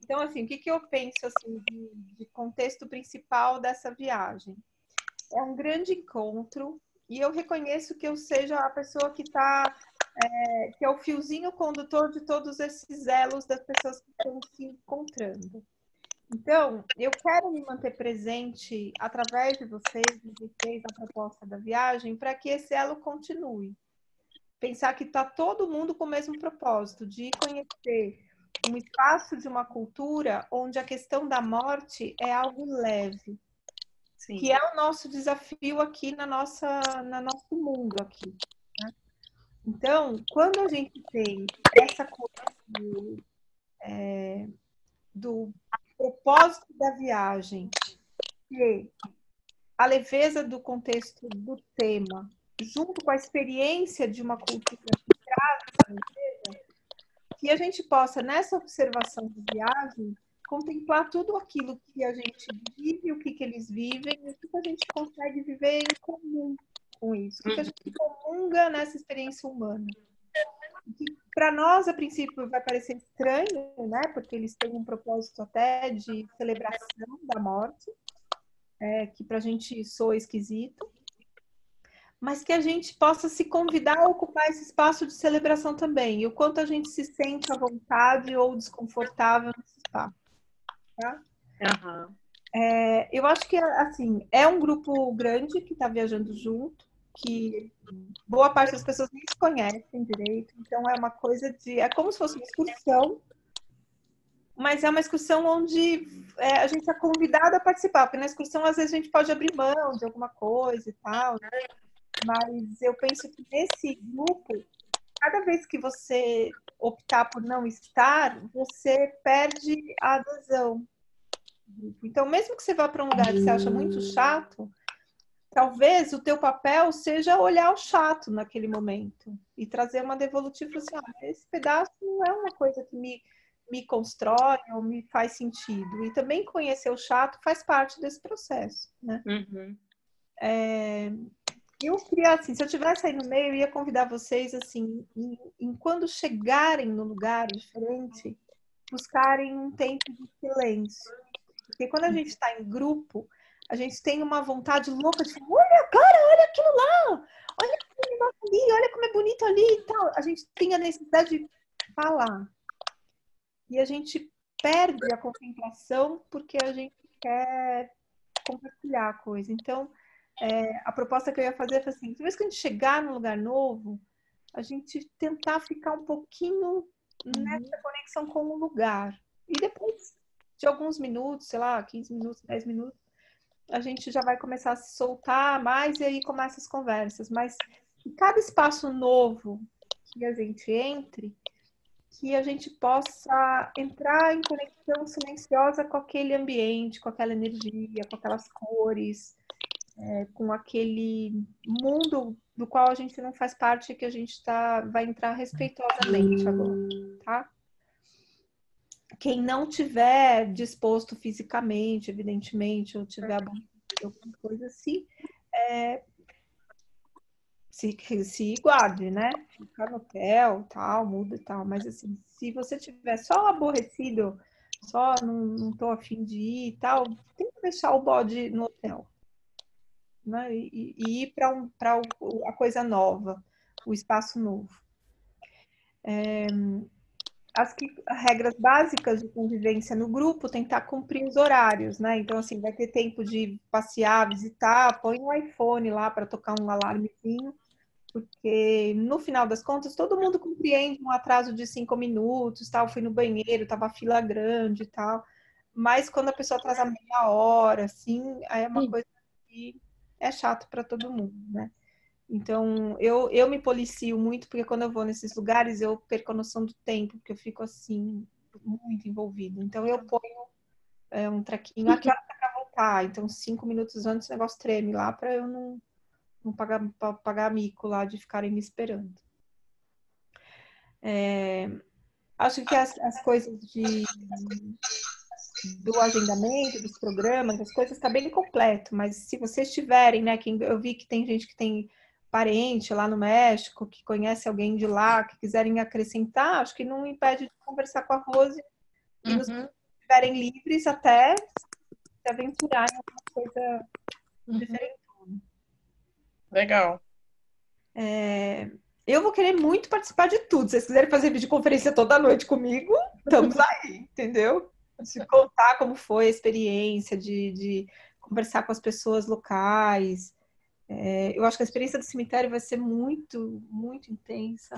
Então, assim, o que eu penso assim, de contexto principal dessa viagem? É um grande encontro e eu reconheço que eu seja a pessoa que é o fiozinho condutor de todos esses elos das pessoas que estão se encontrando. Então, eu quero me manter presente através de vocês na proposta da viagem para que esse elo continue. Pensar que está todo mundo com o mesmo propósito, de conhecer um espaço de uma cultura onde a questão da morte é algo leve. Sim. Que é o nosso desafio aqui no nosso mundo aqui. Né? Então, quando a gente tem essa coisa do propósito da viagem e a leveza do contexto do tema, junto com a experiência de uma cultura que traz essa leveza, que a gente possa, nessa observação de viagem, contemplar tudo aquilo que a gente vive, o que eles vivem, e o que a gente consegue viver em comum com isso, o que a gente comunga nessa experiência humana. Para nós, a princípio, vai parecer estranho, né? Porque eles têm um propósito até de celebração da morte, que para a gente soa esquisito, mas que a gente possa se convidar a ocupar esse espaço de celebração também, e o quanto a gente se sente à vontade ou desconfortável nesse espaço. Tá? Uhum. Eu acho que, assim, é um grupo grande que está viajando junto, que boa parte das pessoas nem se conhecem direito, então é uma coisa de... É como se fosse uma excursão, mas é uma excursão onde a gente é convidado a participar, porque na excursão, às vezes, a gente pode abrir mão de alguma coisa e tal, né? Mas eu penso que nesse grupo, cada vez que você optar por não estar, você perde a adesão. Então, mesmo que você vá para um lugar que você acha muito chato, talvez o teu papel seja olhar o chato naquele momento e trazer uma devolutiva assim, esse pedaço não é uma coisa que me constrói ou me faz sentido. E também conhecer o chato faz parte desse processo, né? Uhum. Eu queria, assim, se eu tivesse aí no meio, eu ia convidar vocês, assim, em quando chegarem no lugar diferente, buscarem um tempo de silêncio. Porque quando a gente está em grupo, a gente tem uma vontade louca de falar, olha, cara, olha aquilo lá, olha aquele negócio ali, olha como é bonito ali e tal. A gente tem a necessidade de falar. E a gente perde a contemplação porque a gente quer compartilhar a coisa. Então, a proposta que eu ia fazer foi assim, toda vez que a gente chegar num lugar novo, a gente tentar ficar um pouquinho nessa conexão com o lugar. E depois de alguns minutos, sei lá, 15 minutos, 10 minutos, a gente já vai começar a se soltar mais e aí começam as conversas. Mas em cada espaço novo que a gente entre, que a gente possa entrar em conexão silenciosa com aquele ambiente, com aquela energia, com aquelas cores, com aquele mundo do qual a gente não faz parte, que a gente vai entrar respeitosamente agora, tá? Quem não tiver disposto fisicamente, evidentemente, ou tiver alguma coisa assim, se guarde, né? Ficar no hotel, tal, muda e tal. Mas assim, se você tiver só aborrecido, só não tô afim de ir e tal, tem que deixar o bode no hotel. Né? E ir para a coisa nova, o espaço novo. As regras básicas de convivência no grupo, tentar cumprir os horários, né? Então, assim, vai ter tempo de passear, visitar, põe um iPhone lá para tocar um alarmezinho, porque no final das contas todo mundo compreende um atraso de 5 minutos, tal, fui no banheiro, tava a fila grande e tal, mas quando a pessoa atrasa meia hora, assim, aí é uma coisa que é chato para todo mundo, né? Então, eu me policio muito, porque quando eu vou nesses lugares, eu perco a noção do tempo, porque eu fico, assim, muito envolvida. Então, eu ponho um trequinho, aqui para voltar. Então, 5 minutos antes, o negócio treme lá, para eu não pagar mico lá de ficarem me esperando. Acho que as coisas do agendamento, dos programas, as coisas está bem completo, mas se vocês tiverem, né, eu vi que tem gente que tem parente lá no México, que conhece alguém de lá, que quiserem acrescentar, acho que não impede de conversar com a Rose e nos estiverem livres até se aventurar em alguma coisa diferente. Legal. Eu vou querer muito participar de tudo. Se vocês quiserem fazer videoconferência toda noite comigo, estamos aí, entendeu? De contar como foi a experiência, de conversar com as pessoas locais. Eu acho que a experiência do cemitério vai ser muito, muito intensa.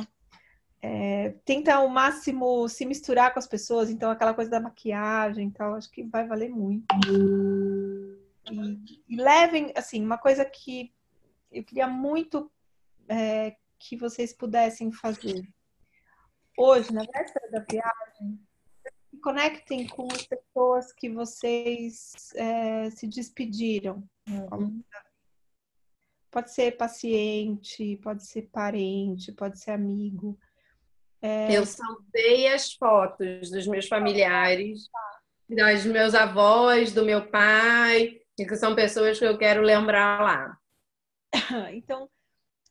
Tenta ao máximo se misturar com as pessoas, então aquela coisa da maquiagem e tal, acho que vai valer muito. E levem, assim, uma coisa que eu queria muito que vocês pudessem fazer. Hoje, na véspera da viagem, se conectem com as pessoas que vocês se despediram. Pode ser paciente, pode ser parente, pode ser amigo. Eu salvei as fotos dos meus familiares, dos meus avós, do meu pai, que são pessoas que eu quero lembrar lá. Então,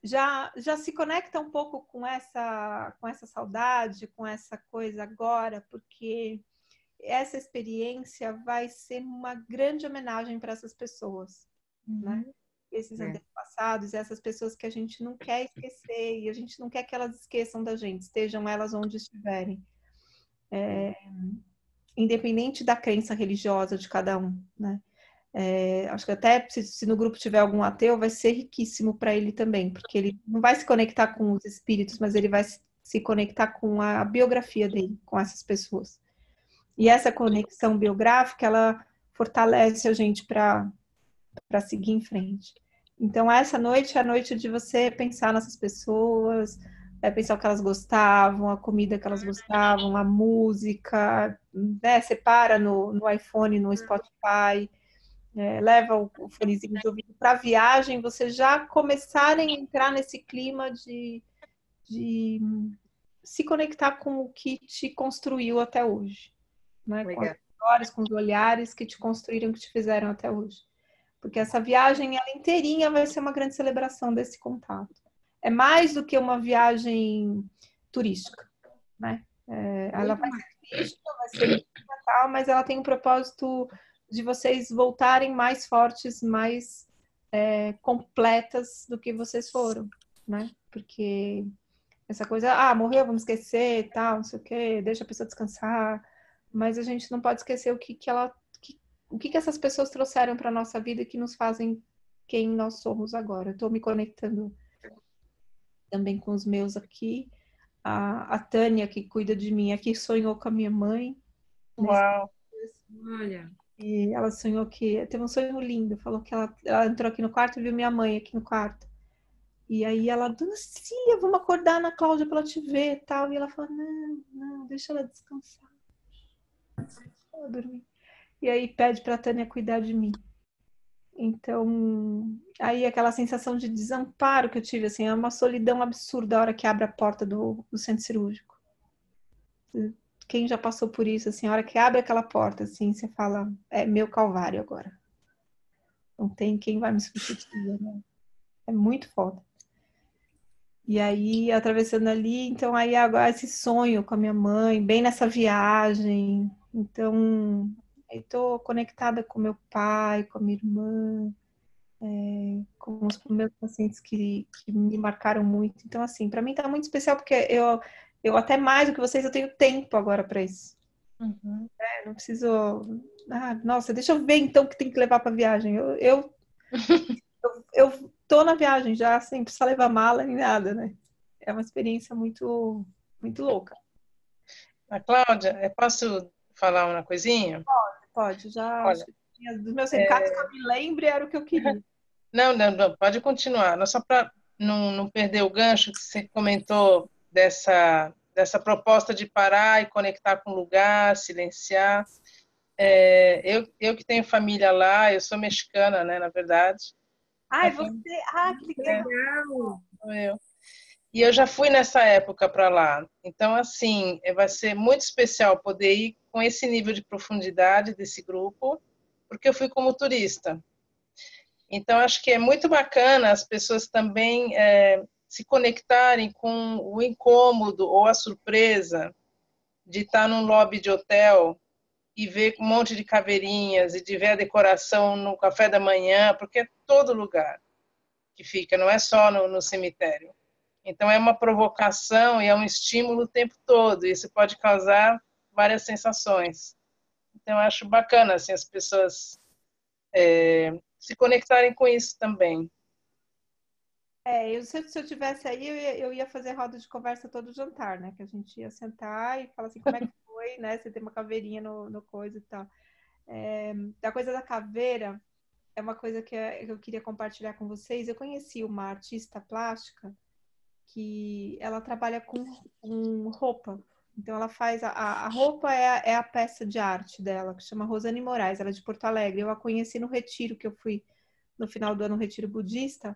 já se conecta um pouco com essa saudade, com essa coisa agora, porque essa experiência vai ser uma grande homenagem para essas pessoas, né? Esses antepassados, essas pessoas que a gente não quer esquecer e a gente não quer que elas esqueçam da gente, estejam elas onde estiverem. Independente da crença religiosa de cada um, né? Acho que até se no grupo tiver algum ateu, vai ser riquíssimo para ele também, porque ele não vai se conectar com os espíritos, mas ele vai se conectar com a biografia dele, com essas pessoas. E essa conexão biográfica, ela fortalece a gente para seguir em frente. Então, essa noite é a noite de você pensar nessas pessoas, pensar o que elas gostavam, a comida que elas gostavam, a música, né? Separa no iPhone, no Spotify, leva o fonezinho de ouvido para a viagem, vocês já começarem a entrar nesse clima de se conectar com o que te construiu até hoje, né? Com as histórias, com os olhares que te construíram, que te fizeram até hoje. Porque essa viagem, ela inteirinha vai ser uma grande celebração desse contato. É mais do que uma viagem turística, né? Ela vai ser turística, vai ser tal, mas ela tem um propósito de vocês voltarem mais fortes, mais completas do que vocês foram, né? Porque essa coisa, morreu, vamos esquecer, tal, não sei o quê, deixa a pessoa descansar, mas a gente não pode esquecer o que essas pessoas trouxeram para a nossa vida e que nos fazem quem nós somos agora. Eu estou me conectando também com os meus aqui. A Tânia, que cuida de mim aqui, sonhou com a minha mãe. Uau! Olha. E ela sonhou que... Teve um sonho lindo. Falou que ela entrou aqui no quarto e viu minha mãe aqui no quarto. E aí ela, dona Cia, vamos acordar na Cláudia para ela te ver e tal. E ela falou, não, deixa ela descansar. Deixa ela dormir. E aí pede para a Tânia cuidar de mim. Então, aí aquela sensação de desamparo que eu tive, assim, é uma solidão absurda a hora que abre a porta do centro cirúrgico. Quem já passou por isso, assim, a hora que abre aquela porta, assim, você fala, é meu calvário agora. Não tem quem vai me substituir, né? É muito foda. E aí, atravessando ali, então aí agora esse sonho com a minha mãe, bem nessa viagem. Então, aí tô conectada com meu pai, com a minha irmã, com os meus pacientes que me marcaram muito. Então, assim, para mim tá muito especial, porque eu até mais do que vocês, eu tenho tempo agora para isso. Não preciso... nossa, deixa eu ver então o que tem que levar para viagem. Eu tô na viagem já, sem precisar levar mala nem nada, né? É uma experiência muito, muito louca. Cláudia, eu posso falar uma coisinha? Pode, já Olha, acho que dos meus recados que eu me lembre era o que eu queria. não, pode continuar. Só para não perder o gancho que você comentou dessa proposta de parar e conectar com o lugar, silenciar. Eu que tenho família lá, eu sou mexicana, né, na verdade. Ai, você... que legal. Sou eu. E eu já fui nessa época para lá. Então, assim, vai ser muito especial poder ir com esse nível de profundidade desse grupo, porque eu fui como turista. Então, acho que é muito bacana as pessoas também se conectarem com o incômodo ou a surpresa de estar num lobby de hotel e ver um monte de caveirinhas e de ver a decoração no café da manhã, porque é todo lugar que fica, não é só no cemitério. Então é uma provocação e é um estímulo o tempo todo, e isso pode causar várias sensações. Então eu acho bacana assim, as pessoas se conectarem com isso também. Se eu tivesse aí, eu ia fazer roda de conversa todo jantar, né? Que a gente ia sentar e falar assim, como é que foi, né? Você tem uma caveirinha no coisa e tal. Da coisa da caveira, é uma coisa que eu queria compartilhar com vocês. Eu conheci uma artista plástica que ela trabalha com roupa. Então, ela faz... A roupa é a peça de arte dela, que chama Rosane Moraes. Ela é de Porto Alegre. Eu a conheci no retiro que eu fui no final do ano, no retiro budista,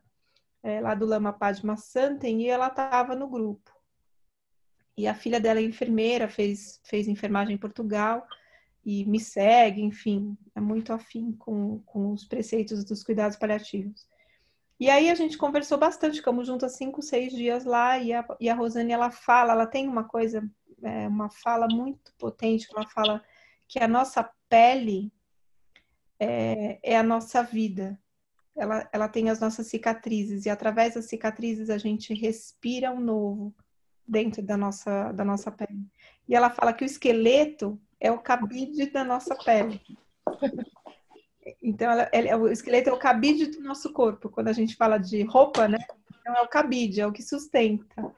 lá do Lama Padma Santen, e ela estava no grupo. E a filha dela é enfermeira, fez enfermagem em Portugal e me segue, enfim, é muito afim com os preceitos dos cuidados paliativos. E aí a gente conversou bastante, ficamos juntas 5, 6 dias lá, e a Rosane, ela tem uma coisa, uma fala muito potente, ela fala que a nossa pele é a nossa vida. Ela tem as nossas cicatrizes, e através das cicatrizes a gente respira um novo dentro da nossa pele. E ela fala que o esqueleto é o cabide da nossa pele. Então, o esqueleto é o cabide do nosso corpo. Quando a gente fala de roupa, né? Então, é o cabide, é o que sustenta.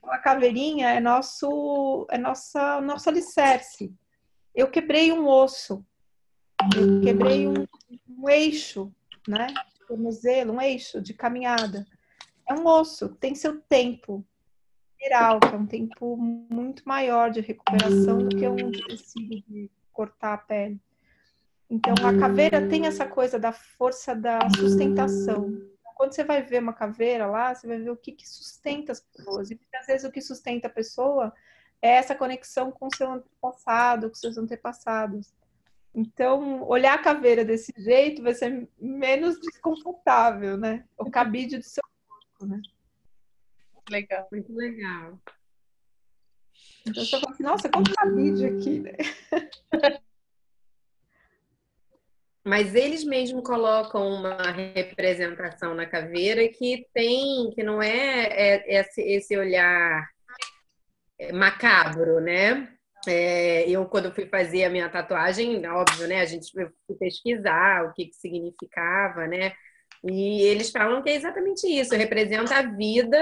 A caveirinha é nosso alicerce. Eu quebrei um osso, eu quebrei um eixo, né? Tornozelo, um eixo de caminhada. É um osso, tem seu tempo geral, que é um tempo muito maior de recuperação do que um tecido de cortar a pele. Então, a caveira tem essa coisa da força da sustentação. Quando você vai ver uma caveira lá, você vai ver o que sustenta as pessoas. E muitas vezes o que sustenta a pessoa é essa conexão com o seu antepassado, com seus antepassados. Então, olhar a caveira desse jeito vai ser menos desconfortável, né? O cabide do seu corpo, né? Legal. Muito legal. Então, você fala assim, nossa, quanto cabide aqui, né? Mas eles mesmos colocam uma representação na caveira que não é esse olhar macabro, né? Eu, quando fui fazer a minha tatuagem, óbvio, né? A gente foi pesquisar o que significava, né? E eles falam que é exatamente isso, representa a vida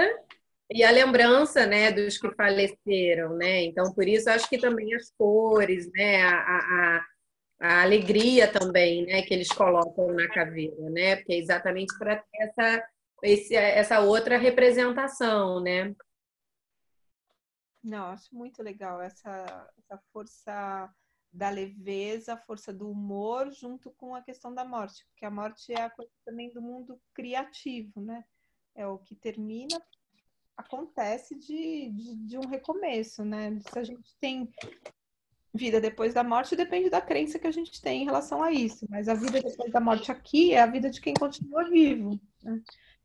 e a lembrança, né, dos que faleceram, né? Então, por isso, acho que também as cores, né? A alegria também, né, que eles colocam na caveira, né? Porque é exatamente para ter essa outra representação, né? Não, acho muito legal essa força da leveza, a força do humor, junto com a questão da morte, porque a morte é a coisa também do mundo criativo, né? É o que termina, acontece de um recomeço, né? Se a gente tem vida depois da morte, depende da crença que a gente tem em relação a isso, mas a vida depois da morte aqui é a vida de quem continua vivo, né?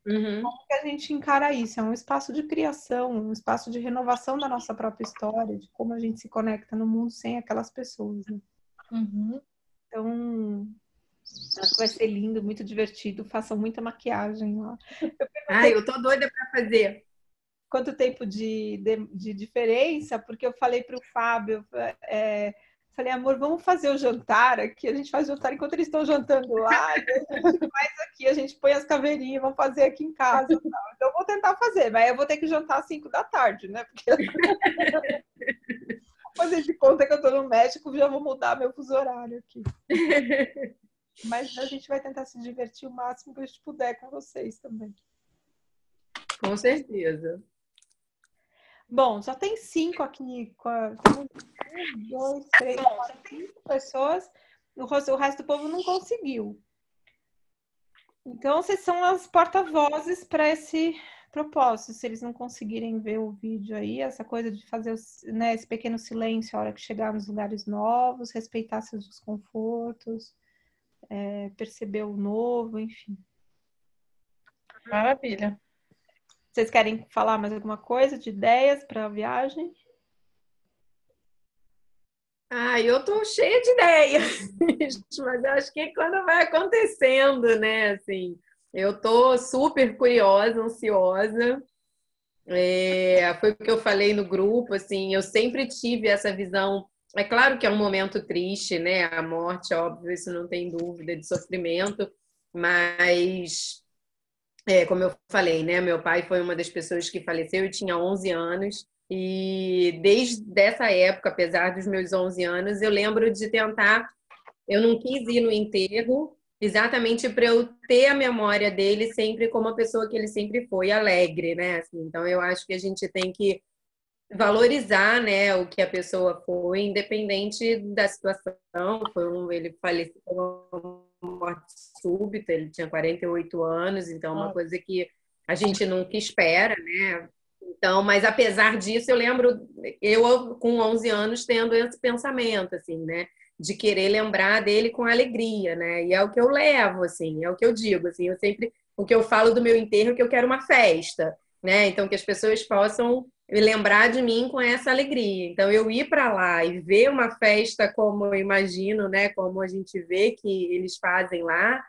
Uhum. Como que a gente encara isso? É um espaço de criação, um espaço de renovação da nossa própria história, de como a gente se conecta no mundo sem aquelas pessoas, né? Uhum. Então, acho que vai ser lindo, muito divertido. Façam muita maquiagem lá. Eu tô doida para fazer. Quanto tempo de diferença, porque eu falei para o Fábio, falei, amor, vamos fazer o jantar aqui. A gente faz o jantar enquanto eles estão jantando lá, e a gente faz aqui, a gente põe as caveirinhas, vamos fazer aqui em casa. Tal. Então, eu vou tentar fazer, mas eu vou ter que jantar às 5 da tarde, né? Porque vou fazer de conta que eu estou no México, já vou mudar meu fuso horário aqui. Mas a gente vai tentar se divertir o máximo que a gente puder com vocês também. Com certeza. Bom, só tem 5 aqui. Temos 1, 2, 3, 4, 5 pessoas. O resto do povo não conseguiu. Então, vocês são as porta-vozes para esse propósito. Se eles não conseguirem ver o vídeo aí, essa coisa de fazer esse pequeno silêncio a hora que chegar nos lugares novos, respeitar seus desconfortos, perceber o novo, enfim. Maravilha. Vocês querem falar mais alguma coisa de ideias para a viagem? Eu tô cheia de ideias, mas eu acho que é quando vai acontecendo, né? Assim, eu tô super curiosa, ansiosa. Foi o que eu falei no grupo, assim, eu sempre tive essa visão. É claro que é um momento triste, né? A morte, óbvio, isso não tem dúvida, de sofrimento, mas, como eu falei, né? Meu pai foi uma das pessoas que faleceu, eu tinha 11 anos, e desde essa época, apesar dos meus 11 anos, eu lembro de tentar. Eu não quis ir no enterro, exatamente para eu ter a memória dele sempre como a pessoa que ele sempre foi, alegre, né? Assim, então, eu acho que a gente tem que valorizar, né, o que a pessoa foi, independente da situação. Ele faleceu por uma morte súbita, ele tinha 48 anos, então é uma coisa que a gente nunca espera, né? Então, mas apesar disso, eu lembro, eu com 11 anos tendo esse pensamento, assim, né? De querer lembrar dele com alegria, né? E é o que eu levo, assim, é o que eu digo, assim, eu sempre, o que eu falo do meu enterro é que eu quero uma festa, né? Então, que as pessoas possam lembrar de mim com essa alegria. Então, eu ir para lá e ver uma festa como eu imagino, né? Como a gente vê que eles fazem lá,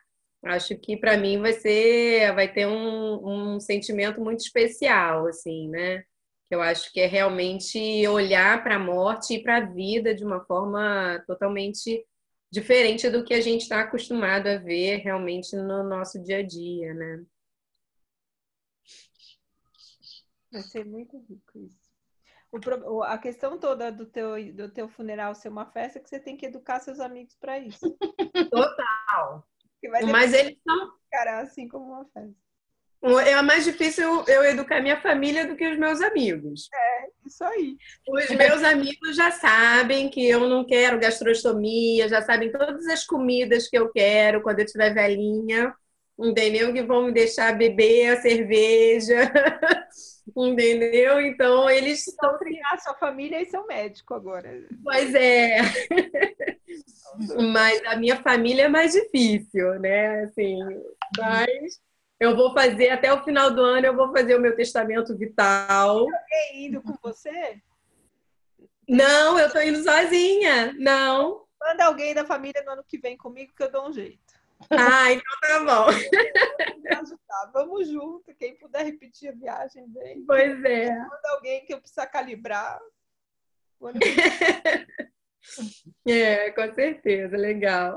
acho que para mim vai ter um sentimento muito especial, assim, né? Que eu acho que é realmente olhar para a morte e para a vida de uma forma totalmente diferente do que a gente está acostumado a ver realmente no nosso dia a dia, né? Vai ser muito rico isso. A questão toda do teu funeral ser uma festa é que você tem que educar seus amigos para isso. Total. Mas eles são encarar assim como uma festa. É mais difícil eu educar minha família do que os meus amigos. Isso aí. Os meus amigos já sabem que eu não quero gastrostomia, já sabem todas as comidas que eu quero quando eu estiver velhinha, entendeu? Que vão me deixar beber a cerveja, entendeu? Então, eles estão criando sua família e seu médico agora. Pois é. Mas a minha família é mais difícil, né? Assim, mas eu vou fazer, até o final do ano, eu vou fazer o meu testamento vital. Alguém indo com você? Não, eu tô indo sozinha. Não. Manda alguém da família no ano que vem comigo que eu dou um jeito. Então tá bom. Vamos junto. Quem puder repetir a viagem, vem. Pois é. Manda alguém que eu precisa calibrar. Com certeza. Legal.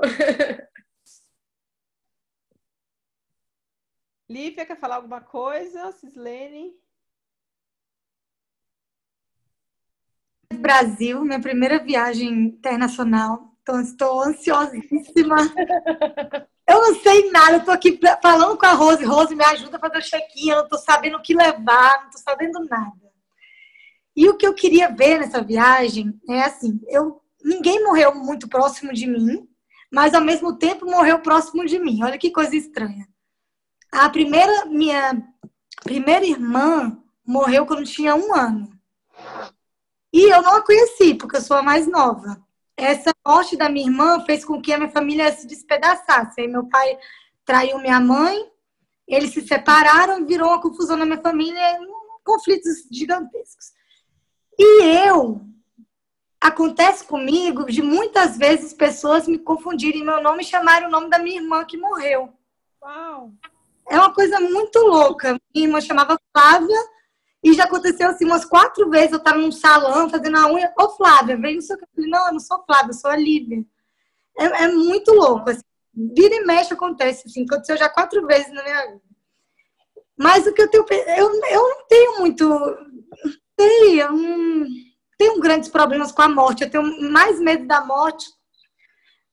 Lívia, quer falar alguma coisa? Cislene? Brasil, minha primeira viagem internacional. Então, estou ansiosíssima. Eu não sei nada, eu estou aqui falando com a Rose. Rose, me ajuda a fazer o check-in, eu não estou sabendo o que levar, não estou sabendo nada. E o que eu queria ver nessa viagem é assim, ninguém morreu muito próximo de mim, mas ao mesmo tempo morreu próximo de mim. Olha que coisa estranha. Minha primeira irmã morreu quando tinha 1 ano. E eu não a conheci, porque eu sou a mais nova. Essa morte da minha irmã fez com que a minha família se despedaçasse. Aí meu pai traiu minha mãe, eles se separaram, virou uma confusão na minha família, conflitos gigantescos. E acontece comigo de muitas vezes pessoas me confundirem meu nome e chamarem o nome da minha irmã que morreu. Uau! É uma coisa muito louca. Minha irmã chamava Flávia, e já aconteceu assim umas 4 vezes. Eu estava num salão fazendo a unha. Ô, Flávia, vem no seu cabelo. Eu falei, não, eu não sou Flávia, eu sou a Lívia. É muito louco. Assim. Vira e mexe acontece. Assim, aconteceu já 4 vezes na minha vida. Mas o que eu tenho. Eu não tenho muito. Eu não tenho grandes problemas com a morte. Eu tenho mais medo da morte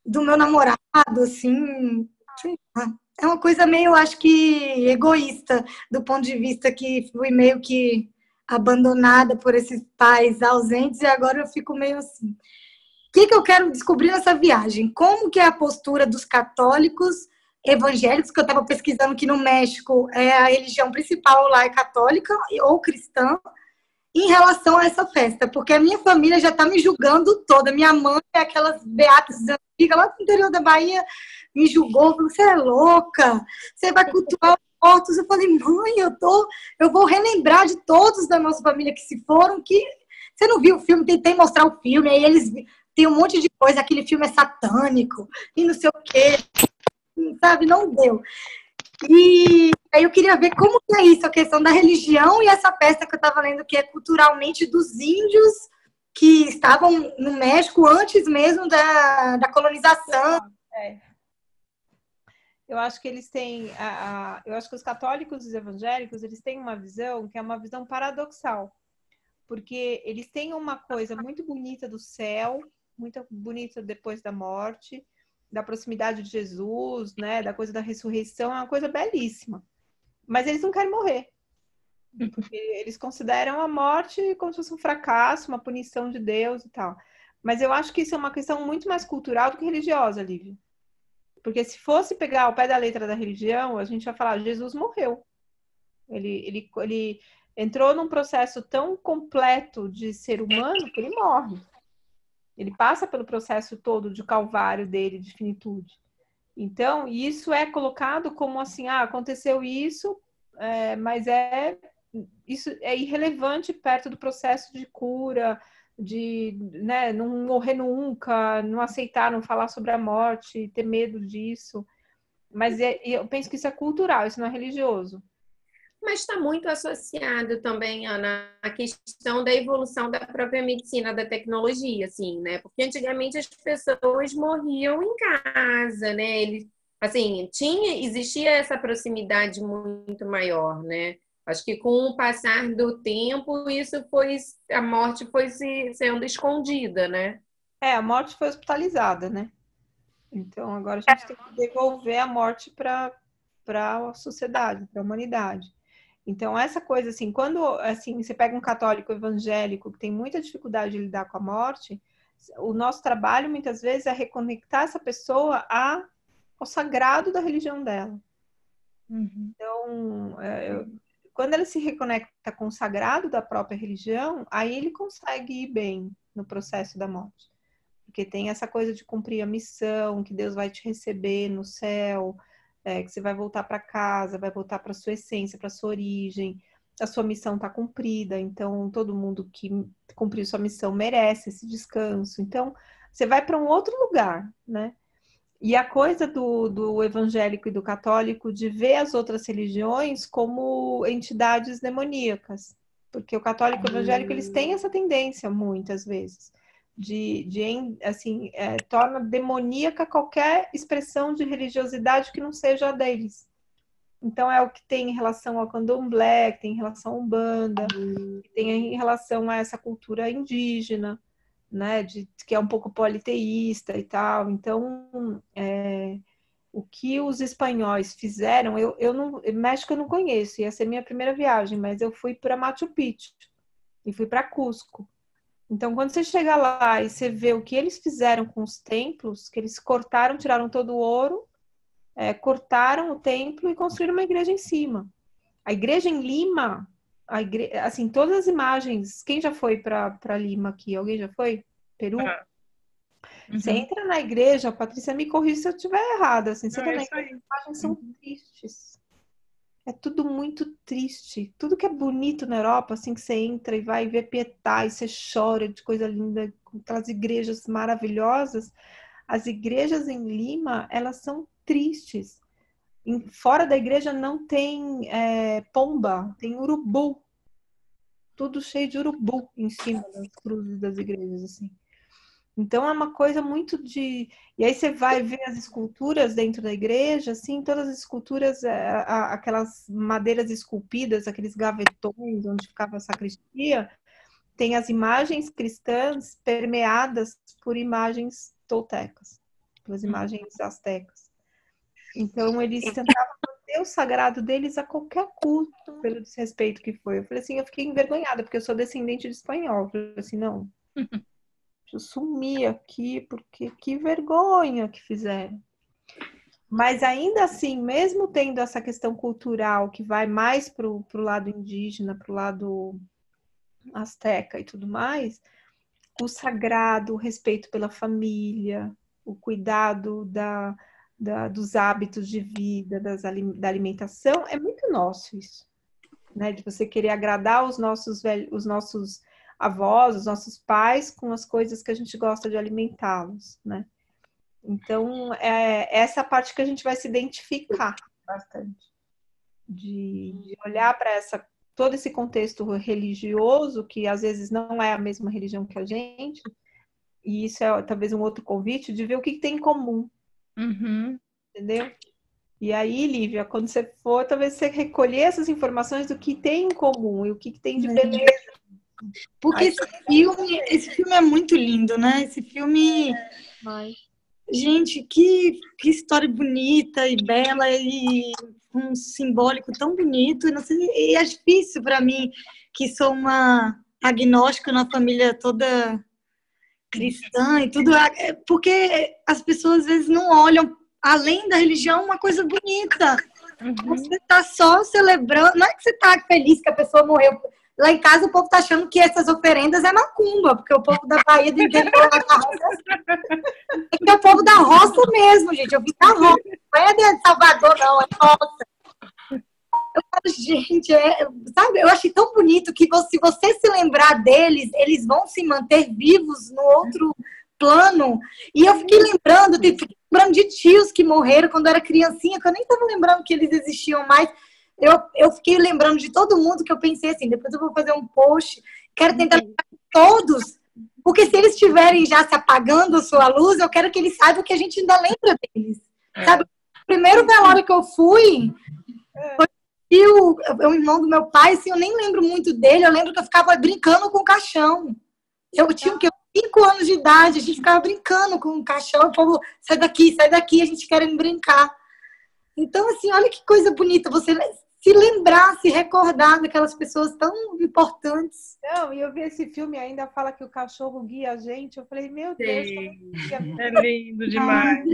do meu namorado, assim. É uma coisa meio, acho que, egoísta, do ponto de vista que fui meio que abandonada por esses pais ausentes, e agora eu fico meio assim. O que eu quero descobrir nessa viagem? Como que é a postura dos católicos evangélicos, que eu estava pesquisando que no México a religião principal lá é católica ou cristã, em relação a essa festa, porque a minha família já está me julgando toda. Minha mãe é aquelas beatas antigas lá no interior da Bahia, me julgou, falou, você é louca, você vai cultuar os mortos. Eu falei, mãe, eu vou relembrar de todos da nossa família que se foram, que você não viu o filme, tentei mostrar o filme, aí eles tem um monte de coisa, aquele filme é satânico, e não sei o quê, sabe? Não deu. E aí eu queria ver como que é isso, a questão da religião e essa festa que eu estava lendo, que é culturalmente dos índios que estavam no México antes mesmo da colonização. É. Eu acho que eles têm, eu acho que os católicos e os evangélicos, eles têm uma visão que é uma visão paradoxal, porque eles têm uma coisa muito bonita do céu, muito bonita depois da morte, da proximidade de Jesus, né, da coisa da ressurreição, é uma coisa belíssima. Mas eles não querem morrer. Porque eles consideram a morte como se fosse um fracasso, uma punição de Deus e tal. Mas eu acho que isso é uma questão muito mais cultural do que religiosa, Lívia. Porque se fosse pegar o pé da letra da religião, a gente vai falar, Jesus morreu. Ele entrou num processo tão completo de ser humano que ele morre. Ele passa pelo processo todo de calvário dele, de finitude. Então, isso é colocado como assim, aconteceu isso, mas isso é irrelevante perto do processo de cura, de, né, não morrer nunca, não aceitar, não falar sobre a morte, ter medo disso. Mas eu penso que isso é cultural, isso não é religioso. Mas está muito associado também, Ana, à questão da evolução da própria medicina, da tecnologia, assim, né? Porque antigamente as pessoas morriam em casa, né? Assim, existia essa proximidade muito maior, né? Acho que com o passar do tempo, a morte foi sendo escondida, né? A morte foi hospitalizada, né? Então agora a gente tem que devolver a morte para a sociedade, para a humanidade. Então, essa coisa, assim, quando assim, você pega um católico evangélico que tem muita dificuldade de lidar com a morte, o nosso trabalho, muitas vezes, é reconectar essa pessoa ao sagrado da religião dela. Então, quando ela se reconecta com o sagrado da própria religião, aí ele consegue ir bem no processo da morte. Porque tem essa coisa de cumprir a missão, que Deus vai te receber no céu, que você vai voltar para casa, vai voltar para sua essência, para sua origem, a sua missão está cumprida, então todo mundo que cumpriu sua missão merece esse descanso. Então, você vai para um outro lugar, né? E a coisa do evangélico e do católico de ver as outras religiões como entidades demoníacas, porque o católico e o evangélico, eles têm essa tendência, muitas vezes, torna demoníaca qualquer expressão de religiosidade que não seja a deles. Então, é o que tem em relação ao candomblé, que tem em relação à Umbanda, que tem em relação a essa cultura indígena, né, que é um pouco politeísta e tal. Então, o que os espanhóis fizeram, México eu não conheço, ia ser minha primeira viagem, mas eu fui para Machu Picchu e fui para Cusco. Então, quando você chega lá e você vê o que eles fizeram com os templos, que eles cortaram, tiraram todo o ouro, cortaram o templo e construíram uma igreja em cima. A igreja em Lima, assim, todas as imagens, quem já foi para Lima aqui? Alguém já foi? Peru? Você entra na igreja, Patrícia, me corrija se eu estiver errada, assim, você também, as imagens são tristes. É tudo muito triste. Tudo que é bonito na Europa, assim, que você entra e vai ver Pietà e você chora de coisa linda, com aquelas igrejas maravilhosas. As igrejas em Lima, elas são tristes. Fora da igreja não tem pomba, tem urubu. Tudo cheio de urubu em cima das cruzes das igrejas, assim. Então é uma coisa muito de... E aí você vai ver as esculturas dentro da igreja, assim, todas as esculturas, aquelas madeiras esculpidas, aqueles gavetões onde ficava a sacristia, tem as imagens cristãs permeadas por imagens toltecas, pelas imagens astecas. Então eles tentavam manter o sagrado deles a qualquer custo, pelo desrespeito que foi. Eu falei assim, eu fiquei envergonhada, porque eu sou descendente de espanhol. Eu falei assim, não... Eu sumi aqui, porque que vergonha que fizeram. Mas ainda assim, mesmo tendo essa questão cultural que vai mais para o lado indígena, para o lado asteca e tudo mais, o sagrado, o respeito pela família, o cuidado dos hábitos de vida, da alimentação, é muito nosso isso. Né? De você querer agradar os nossos avós, os nossos pais, com as coisas que a gente gosta de alimentá-los, né? Então, essa parte que a gente vai se identificar bastante. De olhar para todo esse contexto religioso, que às vezes não é a mesma religião que a gente, e isso é talvez um outro convite, de ver o que tem em comum. Entendeu? E aí, Lívia, quando você for, talvez você recolher essas informações do que tem em comum e o que tem de beleza. Porque esse filme é muito lindo, né? Esse filme... Gente, que história bonita e bela e um simbólico tão bonito. Não sei, e é difícil para mim, que sou uma agnóstica na família toda cristã e tudo, porque as pessoas às vezes não olham além da religião uma coisa bonita. Você está só celebrando, não é que você está feliz que a pessoa morreu. Lá em casa o povo tá achando que essas oferendas é macumba, porque o povo da Bahia do interior da roça é o povo da roça mesmo, gente. Eu vim da roça, não é de Salvador, não, é roça. Eu falo, gente, sabe, eu achei tão bonito que se você se lembrar deles, eles vão se manter vivos no outro plano. E eu fiquei lembrando de tios que morreram quando eu era criancinha, que eu nem estava lembrando que eles existiam mais. Eu fiquei lembrando de todo mundo, que eu pensei assim, depois eu vou fazer um post, quero tentar lembrar de todos, porque se eles estiverem já se apagando a sua luz, eu quero que eles saibam que a gente ainda lembra deles. Sabe, o primeiro velório que eu fui foi o irmão do meu pai, assim, eu nem lembro muito dele, eu lembro que eu ficava brincando com o caixão. Eu tinha o quê? 5 anos de idade, a gente ficava brincando com o caixão, o povo, sai daqui, a gente querendo brincar. Então, assim, olha que coisa bonita você se lembrar, se recordar daquelas pessoas tão importantes. Não, e eu vi esse filme ainda fala que o cachorro guia a gente. Eu falei, meu Deus, é lindo demais.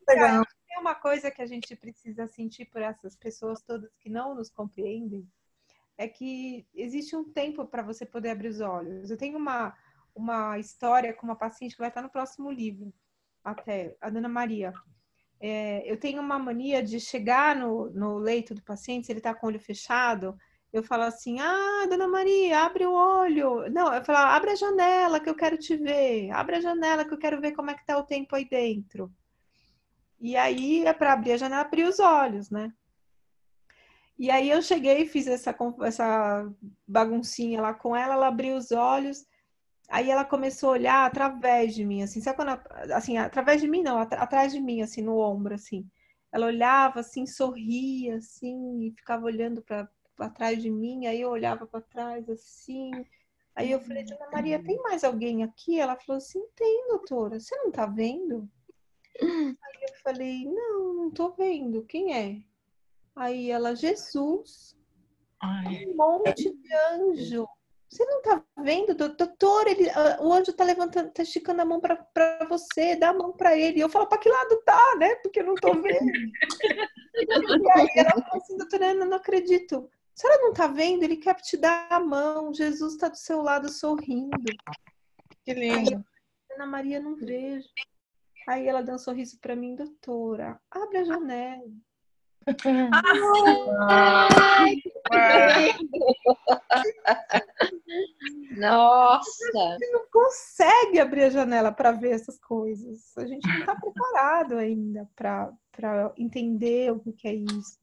Legal. Tem uma coisa que a gente precisa sentir por essas pessoas todas que não nos compreendem, é que existe um tempo para você poder abrir os olhos. Eu tenho uma história com uma paciente que vai estar no próximo livro, até, a Dona Maria. Eu tenho uma mania de chegar no leito do paciente, se ele está com o olho fechado, eu falo assim, Dona Maria, abre o olho. Não, eu falo, abre a janela que eu quero te ver. Abre a janela que eu quero ver como é que tá o tempo aí dentro. E aí, é para abrir a janela, abrir os olhos, né? E aí eu cheguei e fiz essa baguncinha lá com ela, ela abriu os olhos, aí ela começou a olhar através de mim, assim, sabe quando, assim, através de mim não, atrás de mim, assim, no ombro, assim. Ela olhava, assim, sorria, assim, e ficava olhando para trás de mim, aí eu olhava para trás, assim. Aí eu falei, Dona Maria, tem mais alguém aqui? Ela falou assim, tem, doutora, você não tá vendo? Aí eu falei, não tô vendo, quem é? Aí ela, Jesus, um monte de anjo. Você não tá vendo, doutor? O anjo tá levantando, tá esticando a mão pra você, dá a mão pra ele. E eu falo, pra que lado tá, né? Porque eu não tô vendo. E aí ela falou assim, doutora, eu não acredito. A senhora não tá vendo? Ele quer te dar a mão. Jesus tá do seu lado sorrindo. Que lindo. Aí, Ana Maria, não vejo. Aí ela deu um sorriso pra mim, doutora, abre a janela. Nossa! A gente não consegue abrir a janela para ver essas coisas. A gente não está preparado ainda para entender o que é isso.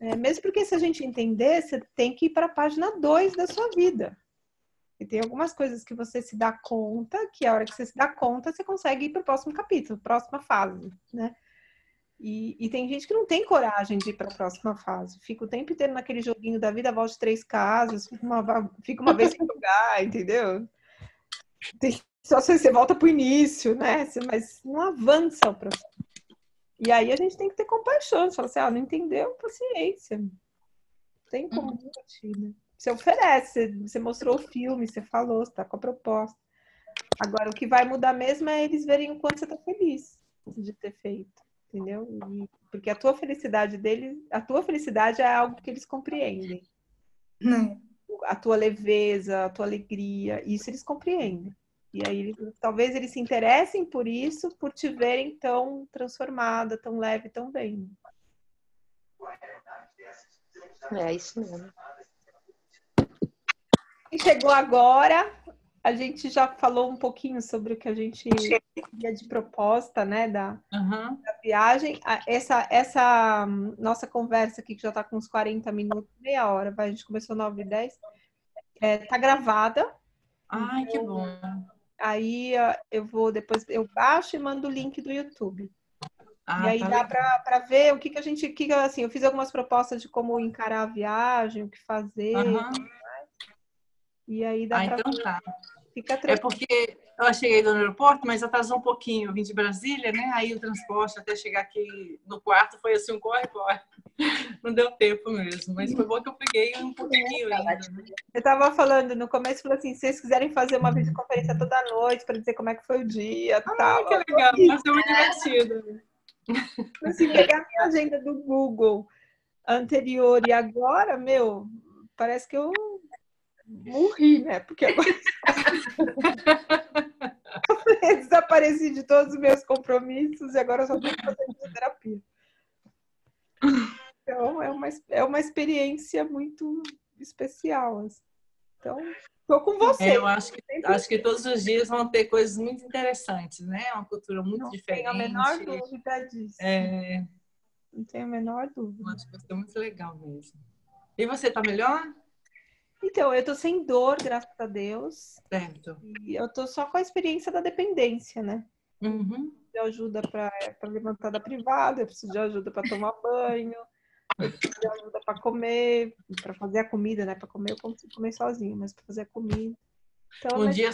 Mesmo porque se a gente entender, você tem que ir para a página 2 da sua vida. E tem algumas coisas que você se dá conta, que a hora que você se dá conta, você consegue ir para o próximo capítulo, próxima fase, né? E tem gente que não tem coragem de ir para a próxima fase. Fica o tempo inteiro naquele joguinho da vida, volte 3 casas, fica uma vez sem jogar, entendeu? Só se você volta para o início, né? Mas não avança o processo. E aí a gente tem que ter compaixão. Você fala assim, não entendeu? Paciência. Não tem como discutir, né? Você oferece, você mostrou o filme, você falou, você está com a proposta. Agora, o que vai mudar mesmo é eles verem o quanto você está feliz de ter feito. Entendeu? Porque a tua felicidade deles, a tua felicidade é algo que eles compreendem. A tua leveza, a tua alegria, isso eles compreendem. E aí talvez eles se interessem por isso, por te verem tão transformada, tão leve, tão bem. É isso mesmo. quem chegou agora, a gente já falou um pouquinho sobre o que a gente ia de proposta, né, da viagem. Essa nossa conversa aqui, que já está com uns 40 minutos, meia hora, a gente começou 9h10, tá gravada. Ai, que bom. Aí depois eu baixo e mando o link do YouTube. E aí tá dá legal. para ver o que a gente... assim, eu fiz algumas propostas de como encarar a viagem, o que fazer. E aí dá para... Então tá. Fica tranquilo. Porque eu cheguei do aeroporto, mas atrasou um pouquinho. Eu vim de Brasília, né? Aí o transporte até chegar aqui no quarto foi assim, um corre-corre. Não deu tempo mesmo. Mas foi bom que eu peguei um pouquinho ainda. Né? Eu estava falando no começo, falou assim, se vocês quiserem fazer uma videoconferência toda noite para dizer como é que foi o dia, tal. Que legal, vai ser muito divertido. Se pegar minha agenda do Google anterior e agora, parece que eu morri, né? Porque agora eu desapareci de todos os meus compromissos e agora eu só tenho que fazer fisioterapia. Então, é uma experiência muito especial. Assim. Então, estou com você. Eu acho que todos os dias vão ter coisas muito interessantes, né? É uma cultura muito diferente. Não tenho a menor dúvida disso. Não tenho a menor dúvida. Acho que vai ser muito legal mesmo. E você está melhor? Então, eu estou sem dor, graças a Deus. Certo. E eu estou só com a experiência da dependência, né? Uhum. De ajuda para levantar da privada, eu preciso de ajuda para tomar banho, eu preciso de ajuda para comer, para fazer a comida, né? Para comer eu consigo comer sozinha, mas para fazer a comida. Então, Um dia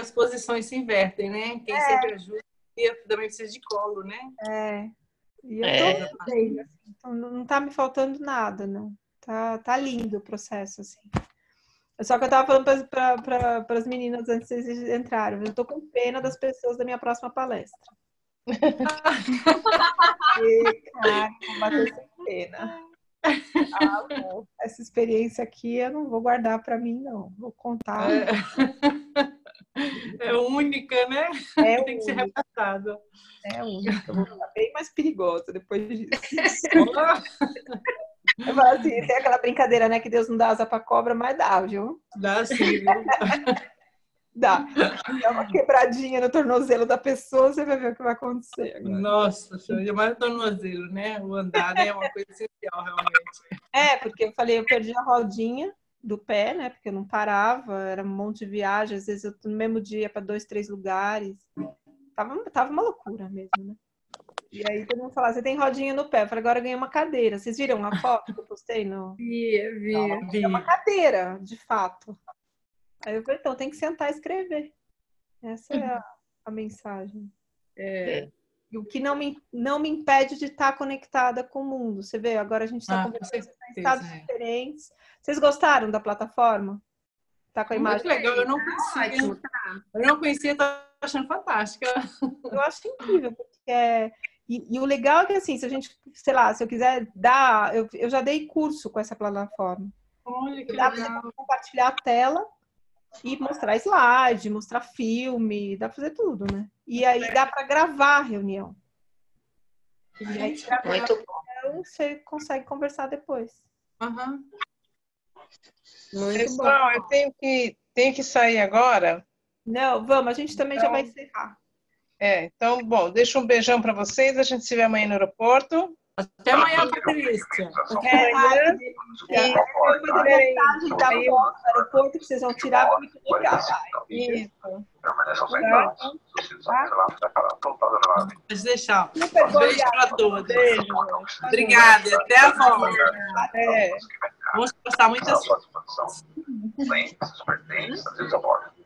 as posições se invertem, né? Quem sempre ajuda também precisa de colo, né? E eu tô bem, assim, então não tá me faltando nada, não. Tá lindo o processo, assim. Só que eu tava falando para as meninas antes de vocês entrarem. Eu tô com pena das pessoas da minha próxima palestra. Cara, vou bater sem pena. Essa experiência aqui eu não vou guardar para mim, não. Vou contar. É única, né? Tem que ser repassada. É única. Eu vou ficar bem mais perigosa depois disso. Eu falo assim, tem aquela brincadeira, né? Que Deus não dá asa pra cobra, mas dá, viu? Dá sim, viu? Dá. Dá uma quebradinha no tornozelo da pessoa, você vai ver o que vai acontecer agora. Nossa, ainda mais o tornozelo, né? O andar é uma coisa essencial, realmente. Porque eu falei, eu perdi a rodinha do pé, né? Porque eu não parava, era um monte de viagem, às vezes eu no mesmo dia para 2, 3 lugares. Tava uma loucura mesmo, né? E aí todo mundo falava, você tem rodinha no pé. Eu falei, agora eu ganhei uma cadeira. Vocês viram a foto que eu postei? Vi. É uma cadeira, de fato. Aí eu falei, então tem que sentar e escrever. Essa é a mensagem. E o que não me impede de estar conectada com o mundo. Você vê, agora a gente está conversando em estados diferentes. Vocês gostaram da plataforma? Tá com a imagem? Muito legal, eu não conhecia, tô achando fantástica. Eu acho incrível, porque e o legal é que, assim, se a gente, sei lá, se eu quiser dar... Eu já dei curso com essa plataforma. Olha que dá legal. para compartilhar a tela e mostrar slide, mostrar filme, dá para fazer tudo, né? E aí dá para gravar a reunião. E aí, muito bom. Então, você consegue conversar depois. Uhum. Muito Pessoal, bom. eu tenho que sair agora. Não, vamos, a gente também já vai encerrar. Então, bom, deixa um beijão para vocês. A gente se vê amanhã no aeroporto. Até amanhã, Patrícia. Até amanhã. E eu vou fazer montagem da foto do aeroporto que vocês vão tirar para me colocar. Isso. Pode deixar. Super Um beijo para todos. Beijo. Obrigada e até a volta. Até. Vamos postar muitas Planes, super things, there's a board.